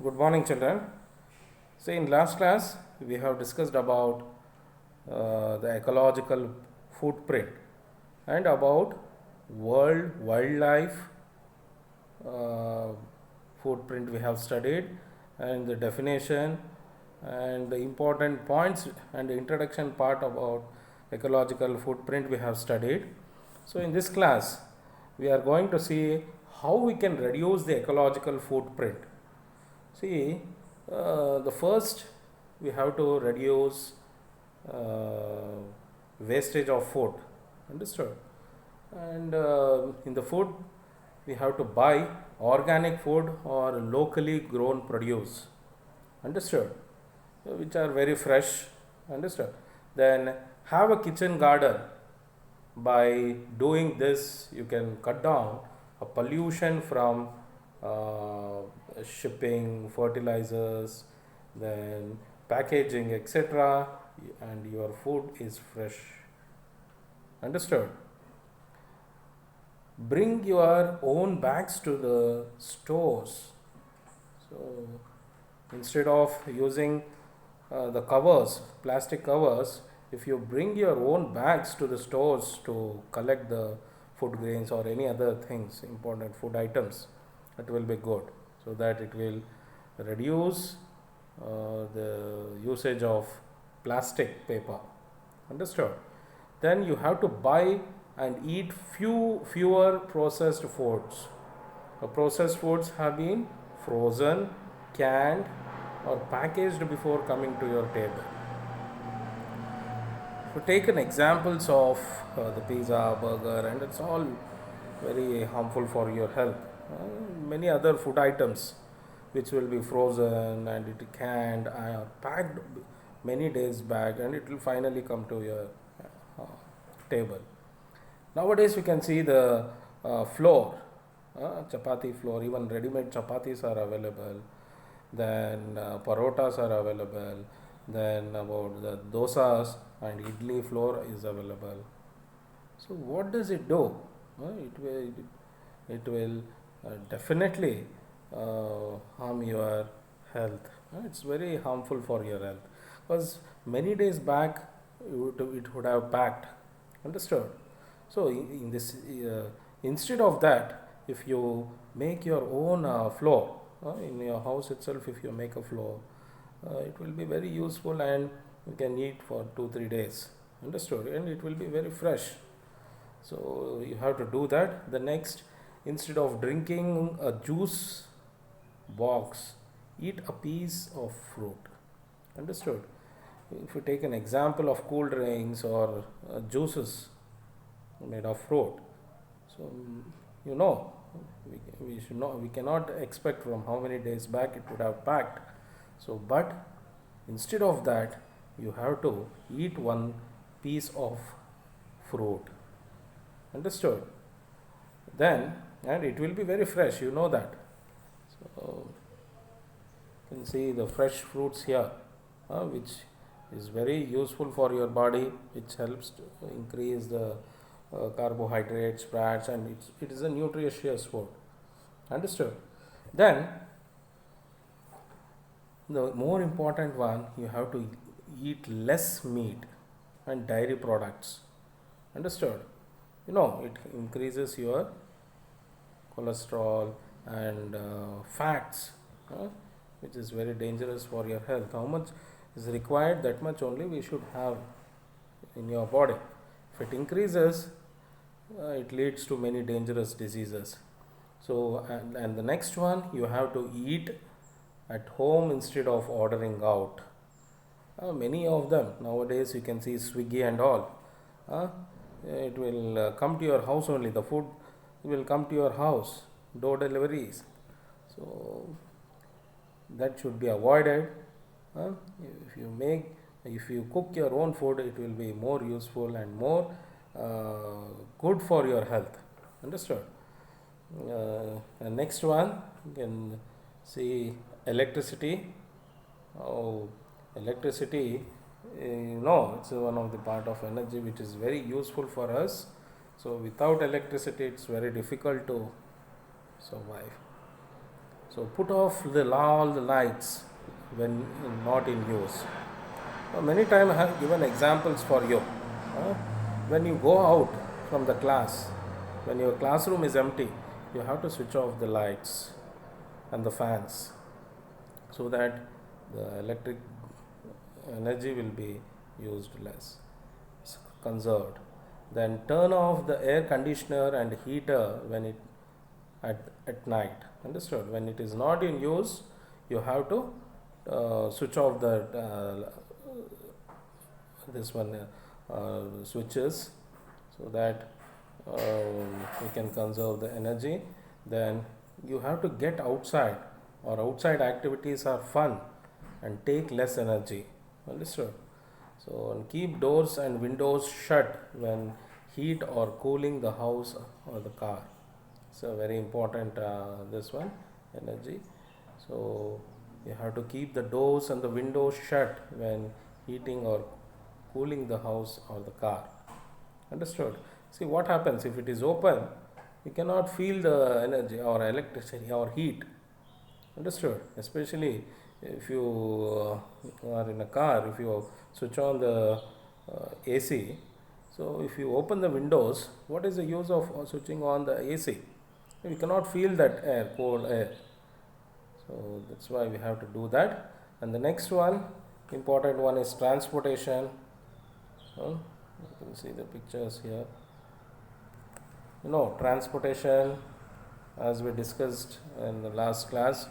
Good morning, children. So, in last class, we have discussed about the ecological footprint and about world wildlife uh, footprint we have studied, and the definition and the important points and the introduction part about ecological footprint we have studied. So, in this class, we are going to see how we can reduce the ecological footprint. See, the first we have to reduce uh, wastage of food. Understood? And in the food, we have to buy organic food or locally grown produce. Understood? Which are very fresh. Understood? Then have a kitchen garden. By doing this, you can cut down a pollution from uh, shipping, fertilizers, then packaging, etc. And your food is fresh. Understood? Bring your own bags to the stores. So instead of using the covers, plastic covers, if you bring your own bags to the stores to collect the food grains or any other things, important food items, it will be good, so that it will reduce the usage of plastic paper. Understood? Then you have to buy and eat fewer processed foods. Processed foods have been frozen, canned, or packaged before coming to your table. So take an examples of the pizza, burger, and it's all very harmful for your health. Many other food items which will be frozen and it canned or packed many days back, and it will finally come to your uh, table. Nowadays we can see the flour, chapati flour, even ready-made chapatis are available, then parotas are available, then about the dosas and idli flour is available. So what does it do? It will definitely harm your health. It's very harmful for your health, because many days back it would have packed. Understood? So in this, instead of that, if you make your own flour in your house itself, if you make a flour, it will be very useful and you can eat for 2 3 days. Understood? And it will be very fresh. So you have to do that. The next, instead of drinking a juice box, eat a piece of fruit. Understood? If you take an example of cool drinks or juices made of fruit, so you know, we should not, we cannot expect from how many days back it would have packed. So but instead of that, you have to eat one piece of fruit. Understood? Then, and it will be very fresh, you know that. So you can see the fresh fruits here, which is very useful for your body, which helps to increase the carbohydrates, fats, and it is a nutritious food. Understood? Then the more important one, you have to eat less meat and dairy products. Understood? You know, it increases your cholesterol and fats, which is very dangerous for your health. How much is required, that much only we should have in your body. If it increases, it leads to many dangerous diseases. So and the next one, you have to eat at home instead of ordering out. Many of them nowadays, you can see Swiggy and all. Uh, it will come to your house only. The food will come to your house, door deliveries. So that should be avoided. Uh, if you make, if you cook your own food, it will be more useful and more good for your health. Understood? And next one, you can see electricity. Oh, electricity, it's one of the part of energy which is very useful for us. So without electricity, it's very difficult to survive. So put off all the lights when not in use. Many times I have given examples for you. Uh, when you go out from the class, when your classroom is empty, you have to switch off the lights and the fans so that the electric energy will be used less, conserved. Then turn off the air conditioner and heater when it at night. Understood? When it is not in use, you have to switch off the this one switches so that we can conserve the energy. Then you have to get outside, or outside activities are fun and take less energy. Understood? So and keep doors and windows shut when heat or cooling the house or the car. So very important this one, energy. So you have to keep the doors and the windows shut when heating or cooling the house or the car. Understood? See what happens if it is open, you cannot feel the energy or electricity or heat. Understood? Especially if you are in a car, if you switch on the AC. So if you open the windows, what is the use of switching on the AC? You cannot feel that air, cold air. So that's why we have to do that. And the next one, important one, is transportation. You can see the pictures here. Transportation, as we discussed in the last class,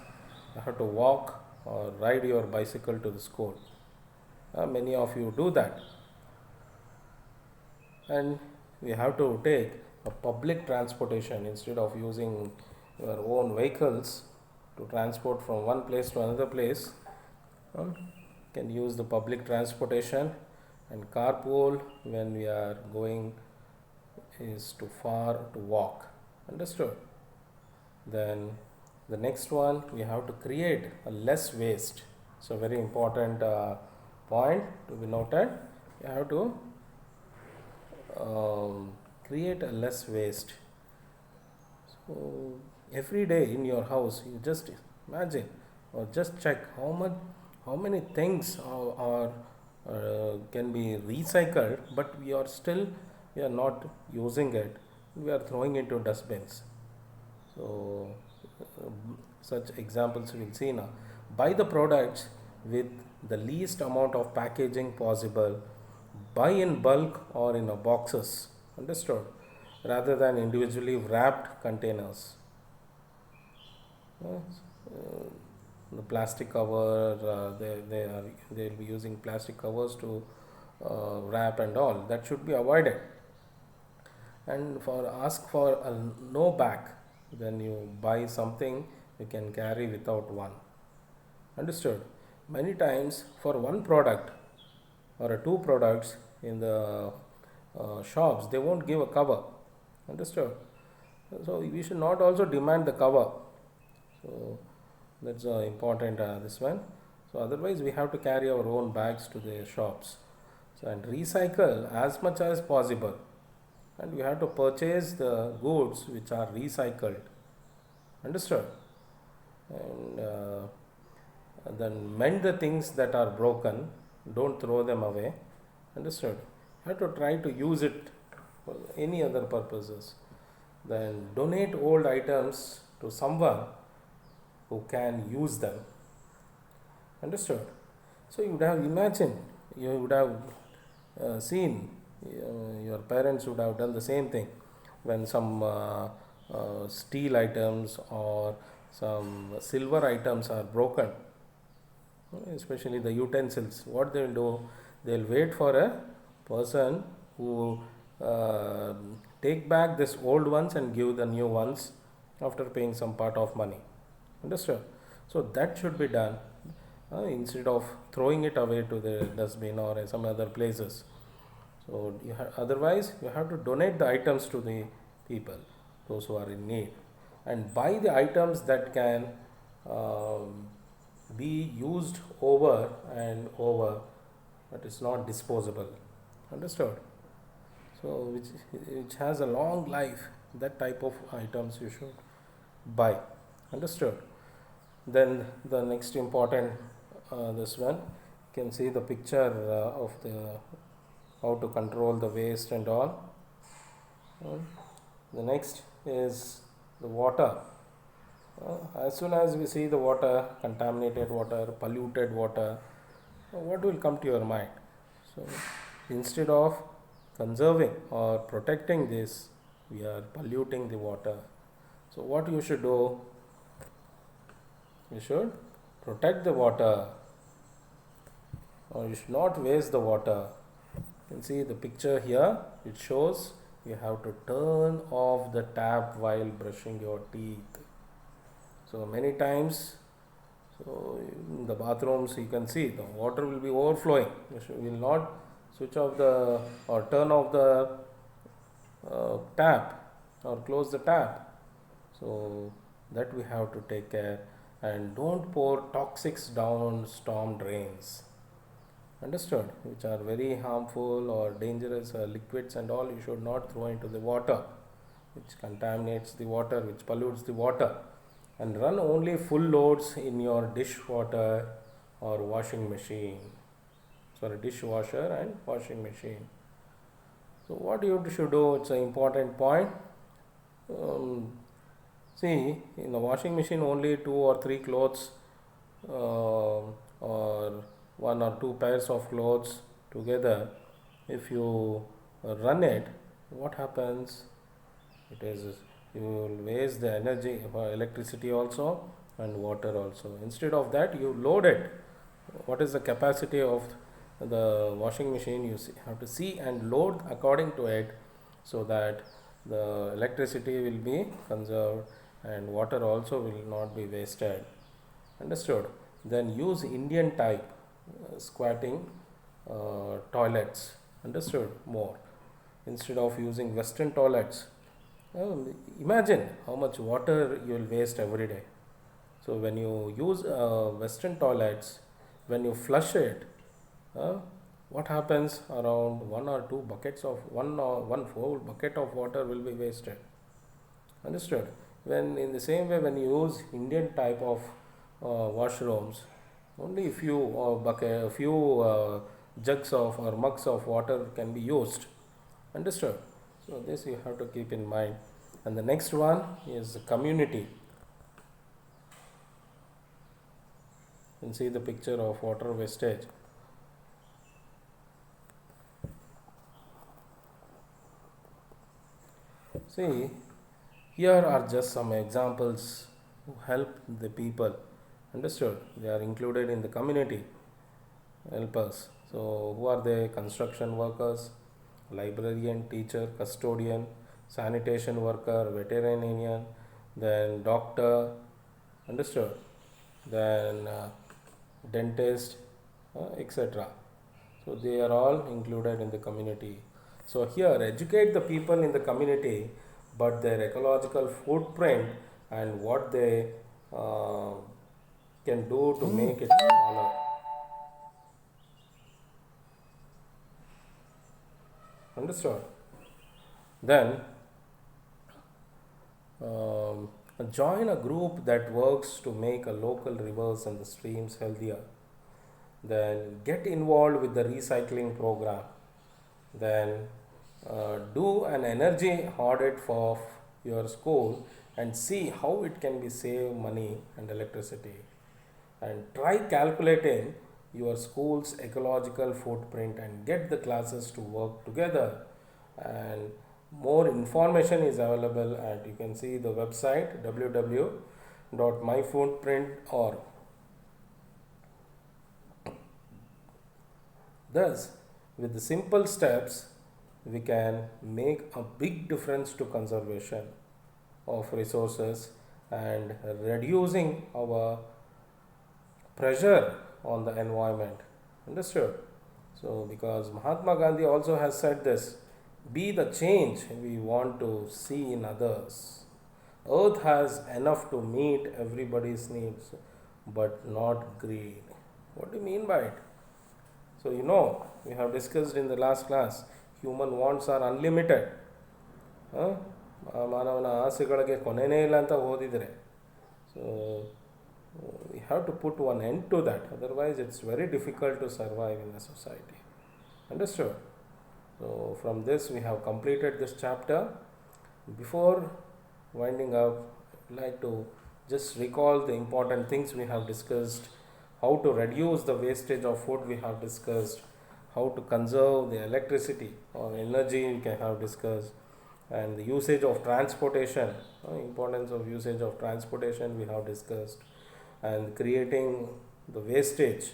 you have to walk or ride your bicycle to the school. Many of you do that. And we have to take a public transportation instead of using your own vehicles to transport from one place to another place. Can use the public transportation, and carpool when we are going is too far to walk. Understood? Then the next one, we have to create a less waste. So very important point to be noted. You have to create a less waste. So every day in your house, you just imagine or just check how many things are can be recycled, but we are not using it. We are throwing into dustbins. So such examples we'll see now. Buy the products with the least amount of packaging possible. Buy in bulk or in a boxes. Understood? Rather than individually wrapped containers. The plastic cover, they'll be using plastic covers to wrap and all. That should be avoided. And ask for a no back. When you buy something, you can carry without one. Understood? Many times for one product or two products in the shops, they won't give a cover. Understood? So we should not also demand the cover. So that's important this one. So otherwise we have to carry our own bags to the shops. So and recycle as much as possible. And we have to purchase the goods which are recycled. Understood? And then mend the things that are broken. Don't throw them away. Understood? You have to try to use it for any other purposes. Then donate old items to someone who can use them. Understood? So you would have imagined, you would have seen, your parents would have done the same thing when some steel items or some silver items are broken, especially the utensils. What they will do, they will wait for a person who take back this old ones and give the new ones after paying some part of money. Understood? So that should be done instead of throwing it away to the dustbin or some other places. So otherwise you have to donate the items to the people, those who are in need, and buy the items that can be used over and over, but it's not disposable. Understood? So which has a long life. That type of items you should buy. Understood? Then the next important, this one, you can see the picture of the how to control the waste and all. Uh, the next is the water. As soon as we see the water, contaminated water, polluted water, what will come to your mind? So instead of conserving or protecting this, we are polluting the water. So what you should do? You should protect the water, or you should not waste the water. You can see the picture here. It shows you have to turn off the tap while brushing your teeth. So many times, so in the bathrooms you can see the water will be overflowing. You will not switch off the or turn off the tap or close the tap. So that we have to take care, and don't pour toxics down storm drains. Understood? Which are very harmful or dangerous liquids and all, you should not throw into the water, which contaminates the water, which pollutes the water. And run only full loads in your dishwater or washing machine. Sorry, dishwasher and washing machine. So what you should do, it's an important point. Um, See, in the washing machine, only two or three clothes or one or two pairs of clothes together. If you run it, what happens? It is you will waste the energy, electricity also and water also. Instead of that, you load it. What is the capacity of the washing machine? You have to see and load according to it, so that the electricity will be conserved and water also will not be wasted. Understood? Then use Indian type squatting toilets. Understood? More instead of using Western toilets. Imagine how much water you will waste every day. So when you use Western toilets, when you flush it, uh, what happens? Around one or two buckets of one whole bucket of water will be wasted. Understood? When in the same way, when you use Indian type of washrooms, only a few bucket, a few jugs of or mugs of water can be used. Understood? So this you have to keep in mind. And the next one is community. You can see the picture of water wastage. See, here are just some examples who help the people. Understood? They are included in the community. Help us. So, who are they? Construction workers, librarian, teacher, custodian, sanitation worker, veterinarian, then doctor. Understood? Then dentist, etc. So they are all included in the community. So here, educate the people in the community, but their ecological footprint and what they uh, can do to make it smaller. Understood? Then um, join a group that works to make a local rivers and the streams healthier. Then get involved with the recycling program. Then do an energy audit for your school and see how it can be save money and electricity, and try calculating your school's ecological footprint and get the classes to work together. And more information is available at, you can see the website www.myfootprint.org. Thus, with the simple steps, we can make a big difference to conservation of resources and reducing our pressure on the environment. Understood? So, because Mahatma Gandhi also has said this, be the change we want to see in others. Earth has enough to meet everybody's needs, but not greed. What do you mean by it? So, we have discussed in the last class, human wants are unlimited. ಮಾನವನ ಆಸೆಗಳಿಗೆ ಕೊನೆಯೇ ಇಲ್ಲ ಅಂತ ಓದಿದರೆ. So We have to put one end to that, otherwise, it's very difficult to survive in a society. Understood? So, from this, we have completed this chapter. Before winding up, I'd like to just recall the important things we have discussed, how to reduce the wastage of food we have discussed, how to conserve the electricity or energy we can have discussed, and the usage of transportation, importance of usage of transportation we have discussed, and creating the wastage.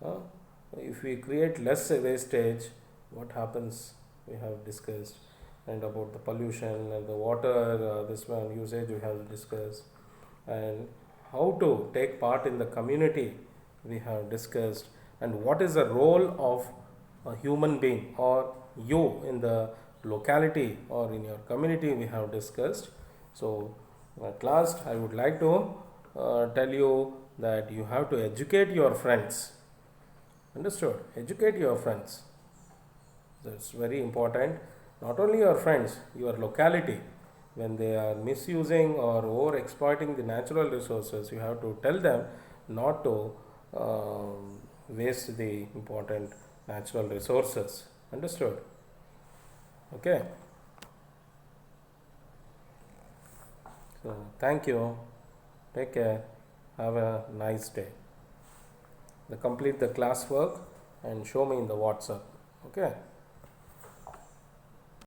uh, if we create less wastage, what happens we have discussed, and about the pollution and the water, this one usage we have discussed, and how to take part in the community we have discussed, and what is the role of a human being or you in the locality or in your community we have discussed. So at last I would like to tell you that you have to educate your friends. Understood? Educate your friends. That's very important. Not only your friends, your locality. When they are misusing or over exploiting the natural resources, you have to tell them not to waste the important natural resources. Understood? Okay. So, thank you. Take care. Have a nice day. Complete the classwork and show me in the WhatsApp. Okay.